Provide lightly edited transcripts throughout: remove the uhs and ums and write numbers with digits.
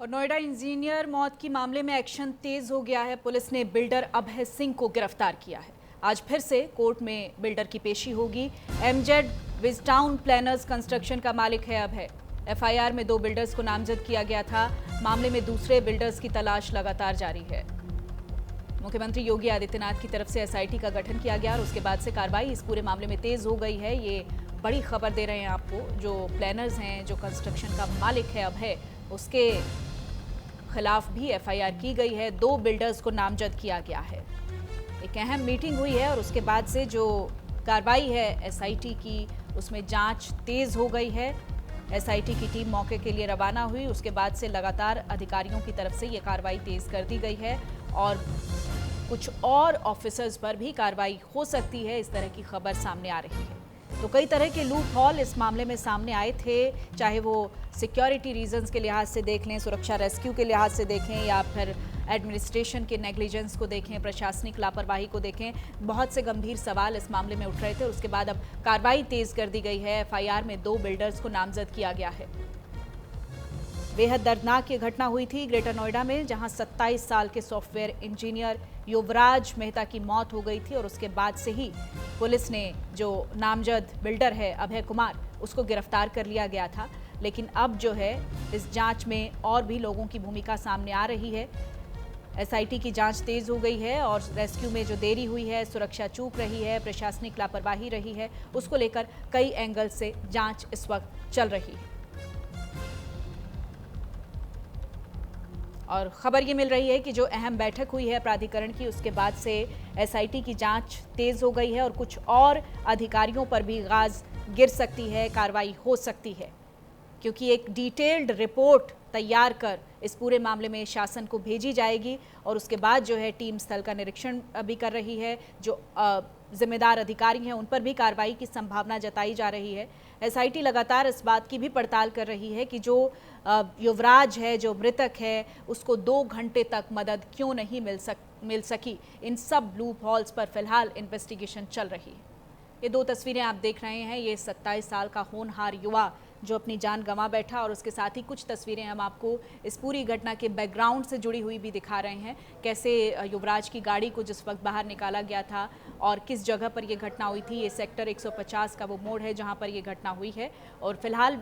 और नोएडा इंजीनियर मौत की मामले में एक्शन तेज हो गया है। पुलिस ने बिल्डर अभय सिंह को गिरफ्तार किया है। आज फिर से कोर्ट में बिल्डर की पेशी होगी। एमजेड विजटाउन प्लानर्स कंस्ट्रक्शन का मालिक है अभय। एफआईआर में 2 बिल्डर्स को नामजद किया गया था। मामले में दूसरे बिल्डर्स की तलाश लगातार जारी है। मुख्यमंत्री योगी आदित्यनाथ की तरफ से एसआईटी का गठन किया गया और उसके बाद से कार्रवाई इस पूरे मामले में तेज हो गई है। ये बड़ी खबर दे रहे हैं आपको। जो प्लानर्स हैं, जो कंस्ट्रक्शन का मालिक है अभय, उसके खिलाफ भी एफआईआर की गई है। 2 बिल्डर्स को नामजद किया गया है। एक अहम मीटिंग हुई है और उसके बाद से जो कार्रवाई है एसआईटी की, उसमें जांच तेज हो गई है। एसआईटी की टीम मौके के लिए रवाना हुई। उसके बाद से लगातार अधिकारियों की तरफ से ये कार्रवाई तेज कर दी गई है और कुछ और ऑफिसर्स पर भी कार्रवाई हो सकती है, इस तरह की खबर सामने आ रही है। तो कई तरह के लूप हॉल इस मामले में सामने आए थे, चाहे वो सिक्योरिटी रीजंस के लिहाज से देख लें, सुरक्षा रेस्क्यू के लिहाज से देखें, या फिर एडमिनिस्ट्रेशन के नेग्लिजेंस को देखें, प्रशासनिक लापरवाही को देखें। बहुत से गंभीर सवाल इस मामले में उठ रहे थे। उसके बाद अब कार्रवाई तेज कर दी गई है। एफआईआर में 2 बिल्डर्स को नामजद किया गया है। बेहद दर्दनाक ये घटना हुई थी ग्रेटर नोएडा में, जहां 27 साल के सॉफ्टवेयर इंजीनियर युवराज मेहता की मौत हो गई थी और उसके बाद से ही पुलिस ने जो नामजद बिल्डर है अभय कुमार, उसको गिरफ्तार कर लिया गया था। लेकिन अब जो है इस जांच में और भी लोगों की भूमिका सामने आ रही है। एसआईटी की जांच तेज हो गई है और रेस्क्यू में जो देरी हुई है, सुरक्षा चूक रही है, प्रशासनिक लापरवाही रही है, उसको लेकर कई एंगल से जांच इस वक्त चल रही है। और खबर ये मिल रही है कि जो अहम बैठक हुई है प्राधिकरण की, उसके बाद से एसआईटी की जांच तेज हो गई है और कुछ और अधिकारियों पर भी गाज गिर सकती है, कार्रवाई हो सकती है, क्योंकि एक डिटेल्ड रिपोर्ट तैयार कर इस पूरे मामले में शासन को भेजी जाएगी और उसके बाद जो है टीम स्थल का निरीक्षण भी कर रही है। जो जिम्मेदार अधिकारी हैं उन पर भी कार्रवाई की संभावना जताई जा रही है। एसआईटी लगातार इस बात की भी पड़ताल कर रही है कि जो युवराज है, जो मृतक है, उसको 2 घंटे तक मदद क्यों नहीं मिल सकी। इन सब लूप हॉल्स पर फिलहाल इन्वेस्टिगेशन चल रही है। ये 2 तस्वीरें आप देख रहे हैं, ये 27 साल का होनहार युवा जो अपनी जान गंवा बैठा, और उसके साथ ही कुछ तस्वीरें हम आपको इस पूरी घटना के बैकग्राउंड से जुड़ी हुई भी दिखा रहे हैं। कैसे युवराज की गाड़ी को जिस वक्त बाहर निकाला गया था और किस जगह पर यह घटना हुई थी। ये सेक्टर 150 का वो मोड़ है जहां पर यह घटना हुई है। और फिलहाल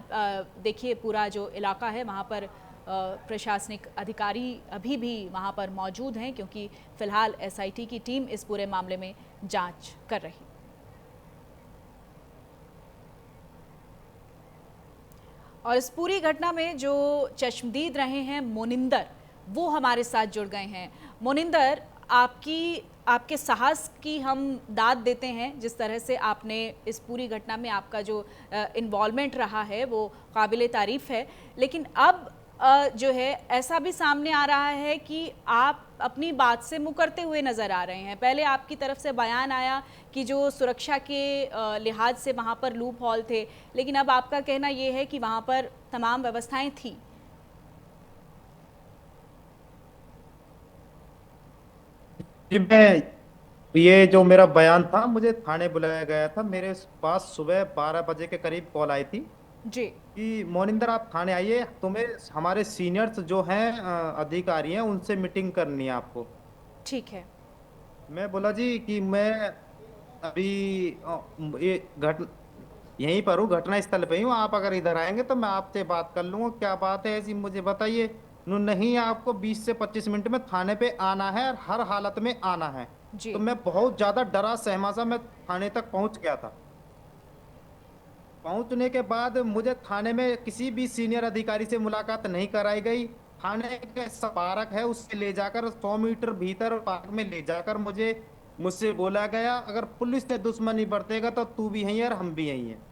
देखिए पूरा जो इलाका है वहां पर प्रशासनिक अधिकारी अभी भी वहां पर मौजूद हैं, क्योंकि फिलहाल एसआईटी की टीम इस पूरे मामले में जांच कर रही है। और इस पूरी घटना में जो चश्मदीद रहे हैं मोनिंदर, वो हमारे साथ जुड़ गए हैं। मोनिंदर, आपके साहस की हम दाद देते हैं। जिस तरह से आपने इस पूरी घटना में आपका जो इन्वॉल्वमेंट रहा है वो काबिले तारीफ है। लेकिन अब जो है ऐसा भी सामने आ रहा है कि आप अपनी बात से मुकरते हुए नज़र आ रहे हैं। पहले आपकी तरफ से बयान आया कि जो सुरक्षा के लिहाज से वहाँ पर लूप हॉल थे, लेकिन अब आपका कहना ये है कि वहाँ पर तमाम व्यवस्थाएं थी। जी, मैं ये जो मेरा बयान था, मुझे थाने बुलाया गया था। मेरे पास सुबह 12 बजे के करीब कॉल आई थी जी। कि मोनिंदर आप थाने आइए, तुम्हें हमारे सीनियर्स जो हैं अधिकारी हैं उनसे मीटिंग करनी है आपको। ठीक है। मैं बोला जी कि मैं अभी ये यहीं पर हूँ, घटना स्थल पे ही हूँ। आप अगर इधर आएंगे तो मैं आपसे बात कर लूंगा, क्या बात है ऐसी मुझे बताइए। नहीं, आपको 20 से 25 मिनट में थाने पे आना है और हर हालत में आना है। तो जी। मैं बहुत ज्यादा डरा सहमा सा मैं थाने तक पहुंच गया था। पहुंचने के बाद मुझे थाने में किसी भी सीनियर अधिकारी से मुलाकात नहीं कराई गई। थाने के पार्क है, उससे ले जाकर 100 मीटर भीतर पार्क में ले जाकर मुझसे बोला गया, अगर पुलिस से दुश्मनी बरतेगा तो तू भी यहीं है और हम भी यहीं हैं।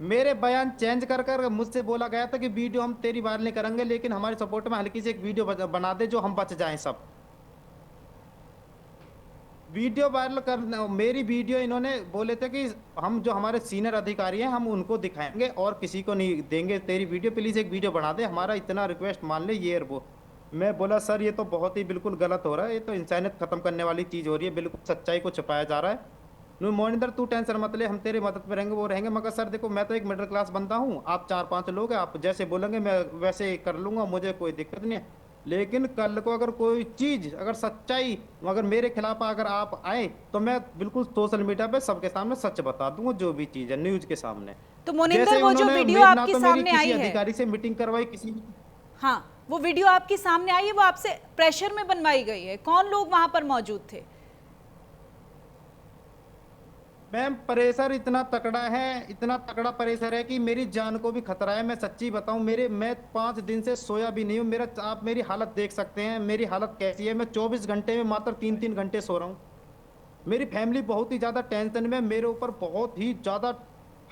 मेरे बयान चेंज कर कर मुझसे बोला गया था कि वीडियो हम तेरी वायरल नहीं करेंगे, लेकिन हमारे सपोर्ट में हल्की सी एक वीडियो बना दे जो हम बच जाएं सब। वीडियो वायरल कर मेरी वीडियो इन्होंने बोले थे कि हम जो हमारे सीनियर अधिकारी हैं हम उनको दिखाएंगे और किसी को नहीं देंगे तेरी वीडियो, प्लीज एक वीडियो बना दे, हमारा इतना रिक्वेस्ट मान ले, ये और वो। मैं बोला सर ये तो बहुत ही बिल्कुल गलत हो रहा है, ये तो इंसानियत खत्म करने वाली चीज हो रही है, बिल्कुल सच्चाई को छुपाया जा रहा है। मोनिंदर तू टेंशन मत ले, हम तेरे मदद पे रहेंगे, वो रहेंगे। मगर सर देखो, मैं तो एक मिडिल क्लास बंदा हूँ, आप 4-5 लोग हैं, आप जैसे बोलेंगे मैं वैसे कर लूंगा, मुझे कोई दिक्कत नहीं है। लेकिन कल को अगर कोई चीज, अगर सच्चाई अगर मेरे खिलाफ अगर आप आए, तो मैं बिल्कुल सोशल मीडिया पे सबके सामने सच बता दूंगा, जो भी चीज है न्यूज के सामने। तो मोनिंदर, जैसे वो जो उन्होंने वीडियो ना आपके तो मेरी सामने किसी आई है, अधिकारी से मीटिंग करवाई, किसी हाँ, वो वीडियो आपके सामने आई है, वो आपसे प्रेशर में बनवाई गई है। कौन लोग वहां पर मौजूद थे? मैम प्रेशर इतना तकड़ा है, इतना तकड़ा प्रेशर है कि मेरी जान को भी खतरा है। मैं सच्ची बताऊं, मैं 5 दिन से सोया भी नहीं हूं। मेरा आप मेरी हालत देख सकते हैं, मेरी हालत कैसी है। मैं 24 घंटे में मात्र 3-3 घंटे सो रहा हूं। मेरी फैमिली बहुत ही ज्यादा टेंशन में, मेरे ऊपर बहुत ही ज्यादा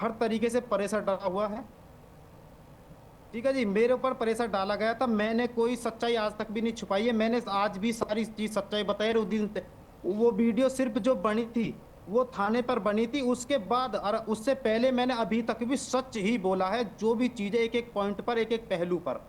हर तरीके से प्रेशर डाला हुआ है। ठीक है जी, मेरे ऊपर प्रेशर डाला गया था। मैंने कोई सच्चाई आज तक भी नहीं छुपाई है, मैंने आज भी सारी चीज सच्चाई बताई। उस दिन वो वीडियो सिर्फ जो बनी थी वो थाने पर बनी थी, उसके बाद और उससे पहले मैंने अभी तक भी सच ही बोला है। जो भी चीजें एक एक पॉइंट पर, एक एक पहलू पर,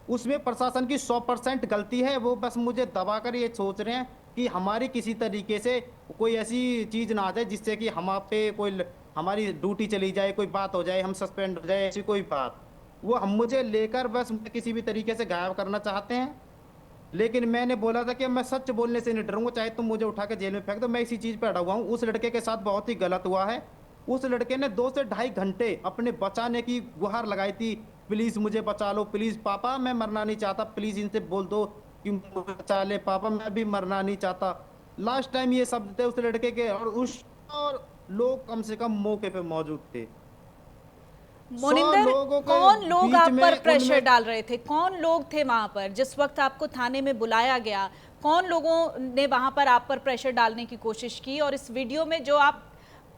उसमें प्रशासन की 100% गलती है। वो बस मुझे दबाकर ये सोच रहे हैं कि हमारी किसी तरीके से कोई ऐसी चीज ना आ जाए जिससे कि हम आप पे कोई हमारी ड्यूटी चली जाए, कोई बात हो जाए, हम सस्पेंड हो जाए, ऐसी कोई बात। वो हम मुझे लेकर बस किसी भी तरीके से गायब करना चाहते हैं। लेकिन मैंने बोला था कि मैं सच बोलने से नहीं डरूंगा, चाहे तुम मुझे उठा के जेल में फेंक दो, मैं इसी चीज पे अड़ा हुआ हूँ। उस लड़के के साथ बहुत ही गलत हुआ है। उस लड़के ने 2 से ढाई घंटे अपने बचाने की गुहार लगाई थी, प्लीज मुझे बचा लो, प्लीज पापा मैं मरना नहीं चाहता, प्लीज इनसे बोल दो कि मुझे बचा ले पापा, मैं भी मरना नहीं चाहता। लास्ट टाइम ये शब्द थे उस लड़के के, और लोग कम से कम मौके पे मौजूद थे। 100 मोनिंदर, लोगों के कौन लोग बीच आप में पर प्रेशर उनमें डाल रहे थे? कौन लोग थे वहां पर जिस वक्त आपको थाने में बुलाया गया? कौन लोगों ने वहां पर आप पर प्रेशर डालने की कोशिश की? और इस वीडियो में जो आप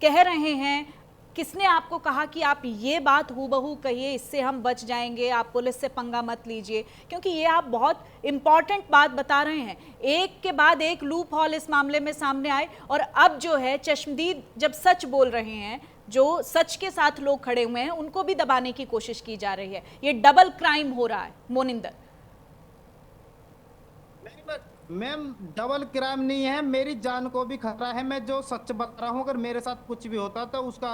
कह रहे हैं, किसने आपको कहा कि आप ये बात हूबहू कहिए, इससे हम बच जाएंगे, आप पुलिस से पंगा मत लीजिए? क्योंकि ये आप बहुत इंपॉर्टेंट बात बता रहे हैं। एक के बाद एक लूप हॉल इस मामले में सामने आए, और अब जो है चश्मदीद जब सच बोल रहे हैं, जो सच के साथ लोग खड़े हुए हैं, उनको भी दबाने की कोशिश की जा रही है। ये डबल क्राइम हो रहा है मोनिंदर। मैम डबल क्राइम नहीं है, मेरी जान को भी खतरा है। मैं जो सच बता रहा हूँ, अगर मेरे साथ कुछ भी होता तो उसका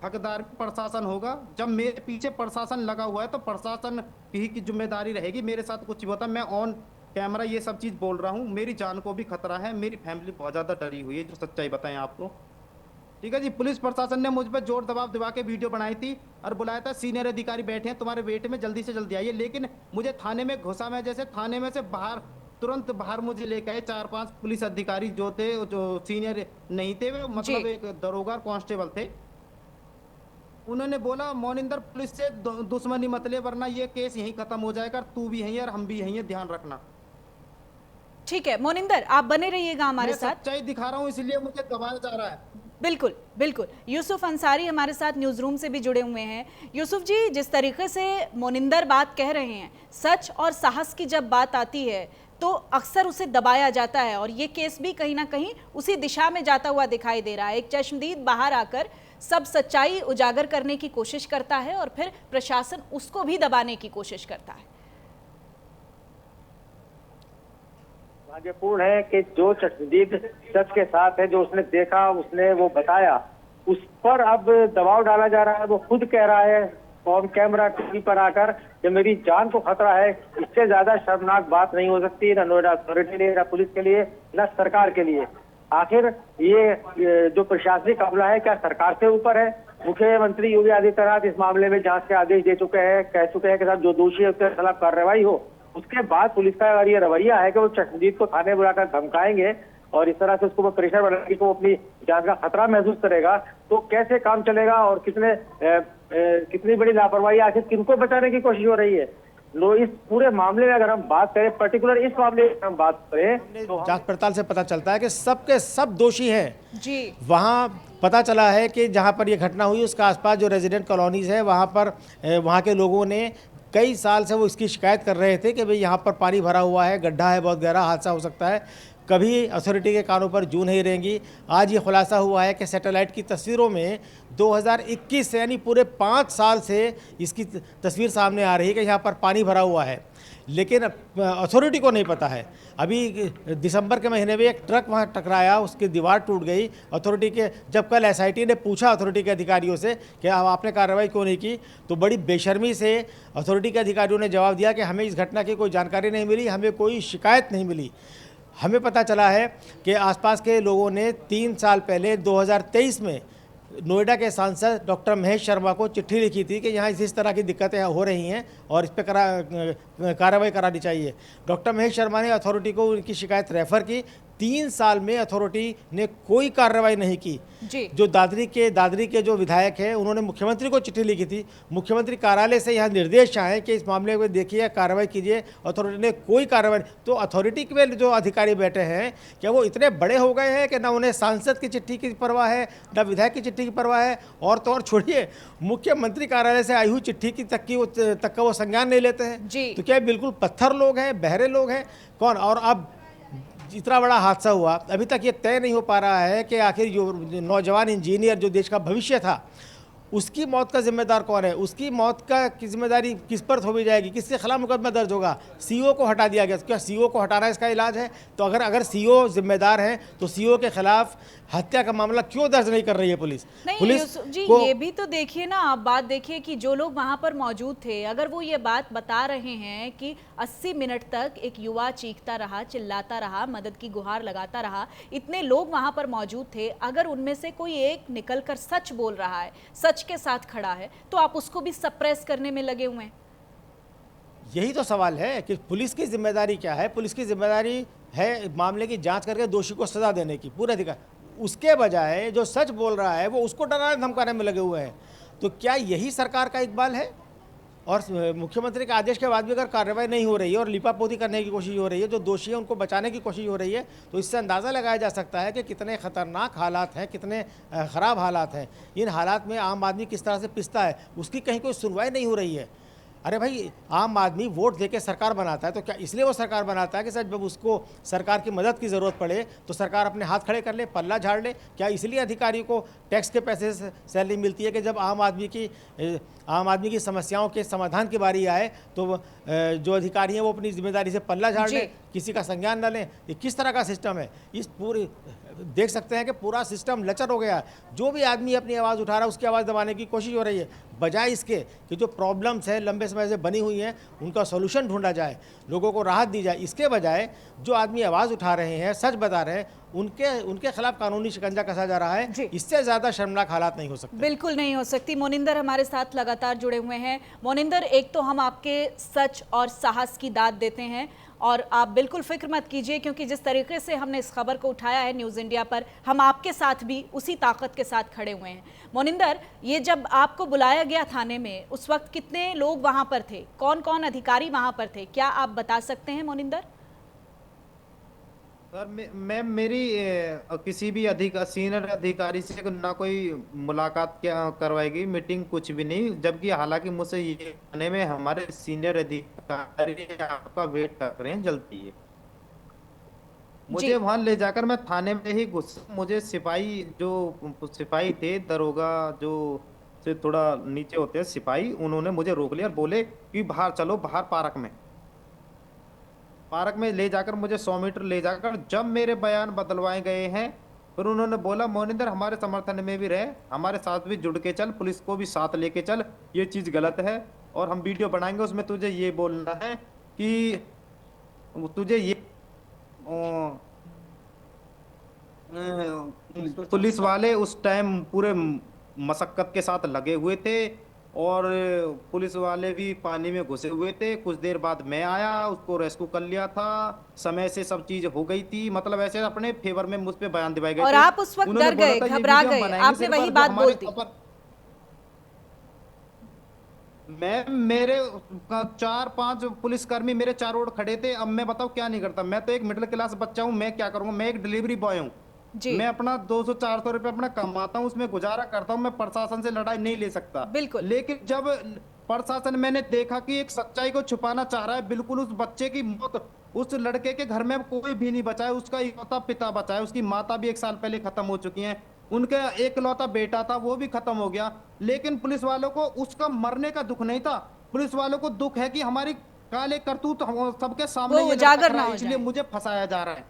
हकदार भी प्रशासन होगा। जब मेरे पीछे प्रशासन लगा हुआ है तो प्रशासन की जिम्मेदारी रहेगी। मेरे साथ कुछ भी होता, मैं ऑन कैमरा ये सब चीज बोल रहा हूँ। मेरी जान को भी खतरा है, मेरी फैमिली बहुत ज्यादा डरी हुई है, जो सच्चाई बताएं आपको। ठीक है जी, पुलिस प्रशासन ने मुझ पर जोर दबाव दिवा के वीडियो बनाई थी और बुलाया था, सीनियर अधिकारी बैठे हैं तुम्हारे वेट में, जल्दी से जल्दी आइए। लेकिन मुझे थाने में घुसा, मैं जैसे थाने में से बाहर, तुरंत बाहर मुझे लेके आए 4-5 पुलिस अधिकारी जो थे, जो सीनियर नहीं थे, वो मतलब एक दरोगा कांस्टेबल थे। उन्होंने बोला मोनिंदर पुलिस से दुश्मनी मत ले, वरना ये केस यहीं खत्म हो जाएगा, तू भी यहीं और हम भी यहीं, ध्यान रखना। ठीक है मोनिंदर, आप बने रहिएगा हमारे मैं साथ। सच्चाई दिखा रहा हूँ, इसलिए मुझे दबाया जा रहा है। बिल्कुल बिल्कुल। यूसुफ अंसारी हमारे साथ न्यूज़ रूम से भी जुड़े हुए हैं। यूसुफ जी, जिस तरीके से मोनिंदर बात कह रहे हैं, सच और साहस की जब बात आती है तो अक्सर उसे दबाया जाता है, और ये केस भी कहीं ना कहीं उसी दिशा में जाता हुआ दिखाई दे रहा है। एक चश्मदीद बाहर आकर सब सच्चाई उजागर करने की कोशिश करता है, और फिर प्रशासन उसको भी दबाने की कोशिश करता है। भाग्यपूर्ण है कि जो चश्मदीद सच के साथ है, जो उसने देखा, उसने वो बताया, उस पर अब दबाव डाला जा रहा है। वो खुद कह रहा है ऑन कैमरा टीवी पर आकर कि मेरी जान को खतरा है। इससे ज्यादा शर्मनाक बात नहीं हो सकती, न नोएडा अथॉरिटी के लिए, न पुलिस के लिए, न सरकार के लिए। आखिर ये जो प्रशासनिक अमला है, क्या सरकार से ऊपर है? मुख्यमंत्री योगी आदित्यनाथ इस मामले में जांच के आदेश दे चुके हैं, कह चुके हैं कि साहब जो दोषी है उसके खिलाफ कार्रवाई हो। उसके बाद पुलिस का अगर ये रवैया है कि वो चश्मदीद को थाने बुलाकर धमकाएंगे और इस तरह से उसको वो प्रेशर बनाएंगे कि वो अपनी जान का खतरा महसूस करेगा, तो कैसे काम चलेगा? और कितनी बड़ी लापरवाही, आखिर किनको बचाने की कोशिश हो रही है? इस पूरे मामले में अगर हम बात करें, पर्टिकुलर इस मामले में हम बात करें, तो जांच पड़ताल से पता चलता है कि सबके सब दोषी हैं जी। वहाँ पता चला है कि जहाँ पर ये घटना हुई उसके आसपास जो रेजिडेंट कॉलोनीज है, वहाँ पर वहाँ के लोगों ने कई साल से वो इसकी शिकायत कर रहे थे कि भाई यहाँ पर पानी भरा हुआ है, गड्ढा है, बहुत गहरा, हादसा हो सकता है। कभी अथॉरिटी के कानों पर जू नहीं रहेंगी। आज ये खुलासा हुआ है कि सैटेलाइट की तस्वीरों में 2021 से यानी पूरे 5 साल से इसकी तस्वीर सामने आ रही है कि यहाँ पर पानी भरा हुआ है, लेकिन अथॉरिटी को नहीं पता है। अभी दिसंबर के महीने में एक ट्रक वहाँ टकराया, उसकी दीवार टूट गई। अथॉरिटी के जब कल एसआईटी ने पूछा अथॉरिटी के अधिकारियों से कि आपने कार्रवाई क्यों नहीं की, तो बड़ी बेशर्मी से अथॉरिटी के अधिकारियों ने जवाब दिया कि हमें इस घटना की कोई जानकारी नहीं मिली, हमें कोई शिकायत नहीं मिली। हमें पता चला है कि आसपास के लोगों ने 3 साल पहले 2023 में नोएडा के सांसद डॉक्टर महेश शर्मा को चिट्ठी लिखी थी कि यहाँ इस तरह की दिक्कतें हो रही हैं और इस पर कार्रवाई करानी चाहिए। डॉक्टर महेश शर्मा ने अथॉरिटी को उनकी शिकायत रेफर की। 3 साल में अथॉरिटी ने कोई कार्रवाई नहीं की। जो दादरी के जो विधायक हैं उन्होंने मुख्यमंत्री को चिट्ठी लिखी थी। मुख्यमंत्री कार्यालय से यहाँ निर्देश आए कि इस मामले में देखिए, कार्रवाई कीजिए। अथॉरिटी ने कोई कार्रवाई। तो अथॉरिटी में जो अधिकारी बैठे हैं, क्या वो इतने बड़े हो गए हैं कि ना उन्हें सांसद की चिट्ठी की परवाह है, ना विधायक की चिट्ठी की परवाह है, और तो और छोड़िए, मुख्यमंत्री कार्यालय से आई हुई चिट्ठी की तक का वो संज्ञान नहीं लेते हैं। तो क्या बिल्कुल पत्थर लोग हैं, बहरे लोग हैं कौन? और अब इतना बड़ा हादसा हुआ, अभी तक ये तय नहीं हो पा रहा है कि आखिर जो नौजवान इंजीनियर जो देश का भविष्य था, उसकी मौत का जिम्मेदार कौन है? उसकी मौत की जिम्मेदारी किस पर थोपी जाएगी? किसके खिलाफ मुकदमा दर्ज होगा? सीईओ को हटा दिया गया। क्या सीईओ को हटाना इसका इलाज है? तो अगर सीईओ जिम्मेदार है तो सीईओ के खिलाफ हत्या का मामला क्यों दर्ज नहीं कर रही है पुलिस? पुलिस जी ये भी तो देखिए ना, आप बात देखिए कि जो लोग वहां पर मौजूद थे, अगर वो ये बात बता रहे हैं कि 80 मिनट तक एक युवा चीखता रहा, चिल्लाता रहा, मदद की गुहार लगाता रहा, इतने लोग वहां पर मौजूद थे, अगर उनमें से कोई एक निकलकर सच बोल रहा है, सच के साथ खड़ा है, तो आप उसको भी सप्रेस करने में लगे हुए हैं। यही तो सवाल है कि पुलिस की जिम्मेदारी क्या है? पुलिस की जिम्मेदारी है मामले की जांच करके दोषी को सजा देने की, पूरे अधिकार। उसके बजाय जो सच बोल रहा है वो उसको डराने धमकाने में लगे हुए हैं। तो क्या यही सरकार का इकबाल है? और मुख्यमंत्री के आदेश के बाद भी अगर कार्रवाई नहीं हो रही है और लिपापोती करने की कोशिश हो रही है, जो दोषी है उनको बचाने की कोशिश हो रही है, तो इससे अंदाज़ा लगाया जा सकता है कि कितने खतरनाक हालात हैं, कितने ख़राब हालात हैं। इन हालात में आम आदमी किस तरह से पिसता है, उसकी कहीं कोई सुनवाई नहीं हो रही है। अरे भाई, आम आदमी वोट देके सरकार बनाता है, तो क्या इसलिए वो सरकार बनाता है कि सर जब उसको सरकार की मदद की ज़रूरत पड़े तो सरकार अपने हाथ खड़े कर ले, पल्ला झाड़ ले? क्या इसलिए अधिकारी को टैक्स के पैसे से सैलरी मिलती है कि जब आम आदमी की समस्याओं के समाधान की बारी आए तो जो अधिकारी हैं वो अपनी जिम्मेदारी से पल्ला झाड़ लें, किसी का संज्ञान न लें? ये किस तरह का सिस्टम है? इस पूरी देख सकते हैं कि पूरा सिस्टम लचर हो गया। जो भी आदमी अपनी आवाज़ उठा रहा है उसकी आवाज़ दबाने की कोशिश हो रही है, बजाय इसके कि जो प्रॉब्लम्स हैं लंबे समय से बनी हुई हैं उनका सॉल्यूशन ढूंढा जाए, लोगों को राहत दी जाए। इसके बजाय जो आदमी आवाज़ उठा रहे हैं, सच बता रहे हैं, उनके खिलाफ कानूनी शिकंजा कसा जा रहा है। इससे ज़्यादा शर्मनाक हालात नहीं हो सकते। बिल्कुल नहीं हो सकती। मोनिंदर हमारे साथ लगातार जुड़े हुए हैं। मोनिंदर, एक तो हम आपके सच और साहस की दाद देते हैं, और आप बिल्कुल फिक्र मत कीजिए, क्योंकि जिस तरीके से हमने इस खबर को उठाया है न्यूज़ इंडिया पर, हम आपके साथ भी उसी ताकत के साथ खड़े हुए हैं। मोनिंदर, ये जब आपको बुलाया गया थाने में, उस वक्त कितने लोग वहां पर थे? कौन कौन अधिकारी वहां पर थे? क्या आप बता सकते हैं मोनिंदर? सर मैं मेरी किसी भी सीनियर अधिकारी से ना कोई मुलाकात क्या करवाएगी, मीटिंग कुछ भी नहीं। जबकि हालांकि मुझसे ये कहने में हमारे सीनियर अधिकारी आपका वेट कर रहे हैं, जल्दी है। मुझे वहां ले जाकर मैं थाने में ही मुझे सिपाही थे, दरोगा जो से थोड़ा नीचे होते हैं सिपाही, उन्होंने मुझे रोक लिया और बोले कि बाहर चलो, बाहर पार्क में ले जाकर मुझे 100 मीटर ले जाकर जब मेरे बयान बदलवाए गए हैं, फिर उन्होंने बोला मोनिंदर हमारे समर्थन में भी रहे, हमारे साथ भी जुड़ के चल, puलिस को भी साथ लेके चल, ये चीज गलत है और हम वीडियो बनाएंगे, उसमें तुझे ये बोलना है कि तुझे ये पुलिस वाले उस टाइम पूरे मशक्कत के साथ लगे हुए थे और पुलिस वाले भी पानी में घुसे हुए थे। कुछ देर बाद मैं आया, उसको रेस्क्यू कर लिया था, समय से सब चीज हो गई थी। मतलब ऐसे अपने फेवर में मुझ पे बयान दिवाए गए और थे। आप उस वक्त डर गए, घबरा गए, आपने वही बात बोल दी। मेरे 4-5 पुलिसकर्मी मेरे चारों ओर खड़े थे। अब मैं बताऊं क्या नहीं करता, मैं तो एक मिडिल क्लास बच्चा हूं, मैं क्या करूंगा? मैं एक डिलीवरी बॉय हूं, मैं अपना 200-400 रुपए अपना कमाता हूं, उसमें गुजारा करता हूं। मैं प्रशासन से लड़ाई नहीं ले सकता। बिल्कुल। लेकिन जब प्रशासन मैंने देखा कि एक सच्चाई को छुपाना चाह रहा है, बिल्कुल उस बच्चे की मौत उस लड़के के घर में कोई भी नहीं बचा है, उसका इकलौता पिता बचा है, उसकी माता भी 1 साल पहले खत्म हो चुकी हैं, उनका एकलौता बेटा था वो भी खत्म हो गया। लेकिन पुलिस वालों को उसका मरने का दुख नहीं था, पुलिस वालों को दुख है कि हमारी काले करतूत सबके सामने वो ये उजागर लड़का ना खड़ा हो है, इसलिए जाए। मुझे फंसाया जा रहा है।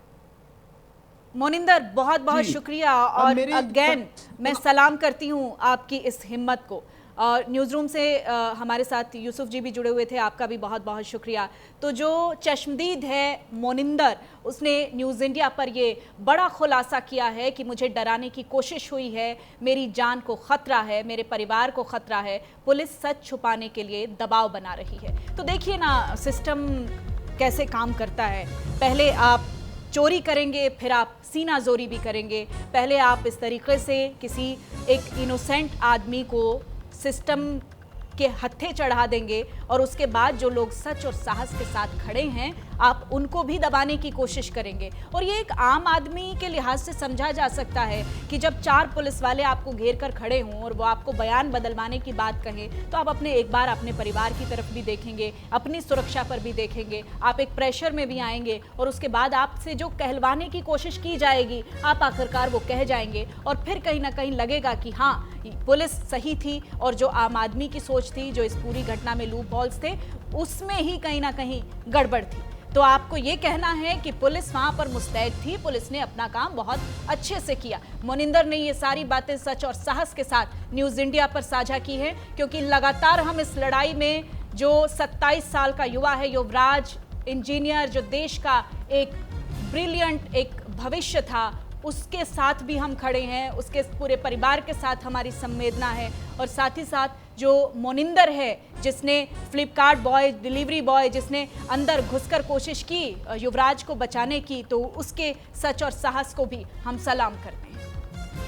मोनिंदर, बहुत बहुत जी। शुक्रिया अब और मेरी अगेन मैं सलाम करती हूँ आपकी इस हिम्मत को। और न्यूज़ रूम से हमारे साथ यूसुफ जी भी जुड़े हुए थे, आपका भी बहुत बहुत शुक्रिया। तो जो चश्मदीद है मोनिंदर, उसने न्यूज़ इंडिया पर ये बड़ा खुलासा किया है कि मुझे डराने की कोशिश हुई है, मेरी जान को ख़तरा है, मेरे परिवार को ख़तरा है, पुलिस सच छुपाने के लिए दबाव बना रही है। तो देखिए ना सिस्टम कैसे काम करता है। पहले आप चोरी करेंगे, फिर आप सीना जोरी भी करेंगे। पहले आप इस तरीके से किसी एक इनोसेंट आदमी को सिस्टम के हत्थे चढ़ा देंगे और उसके बाद जो लोग सच और साहस के साथ खड़े हैं आप उनको भी दबाने की कोशिश करेंगे। और ये एक आम आदमी के लिहाज से समझा जा सकता है कि जब 4 पुलिस वाले आपको घेर कर खड़े हों और वो आपको बयान बदलवाने की बात कहें तो आप एक बार अपने परिवार की तरफ भी देखेंगे, अपनी सुरक्षा पर भी देखेंगे, आप एक प्रेशर में भी आएंगे और उसके बाद आपसे जो कहलवाने की कोशिश की जाएगी आप आखिरकार वो कह जाएंगे और फिर कहीं ना कहीं लगेगा कि हाँ पुलिस सही थी और जो आम आदमी की सोच थी, जो इस पूरी घटना में लूप होल्स थे, उसमें ही कहीं ना कहीं गड़बड़ थी। तो आपको ये कहना है कि पुलिस वहां पर मुस्तैद थी, पुलिस ने अपना काम बहुत अच्छे से किया। मोनिंदर ने ये सारी बातें सच और साहस के साथ न्यूज़ इंडिया पर साझा की है, क्योंकि लगातार हम इस लड़ाई में जो 27 साल का युवा है युवराज, इंजीनियर, जो देश का एक ब्रिलियंट एक भविष्य था, उसके साथ भी हम खड़े हैं, उसके पूरे परिवार के साथ हमारी संवेदना है। और साथ ही साथ जो मोनिंदर है जिसने फ्लिपकार्ट बॉय, डिलीवरी बॉय, जिसने अंदर घुसकर कोशिश की युवराज को बचाने की, तो उसके सच और साहस को भी हम सलाम करते हैं।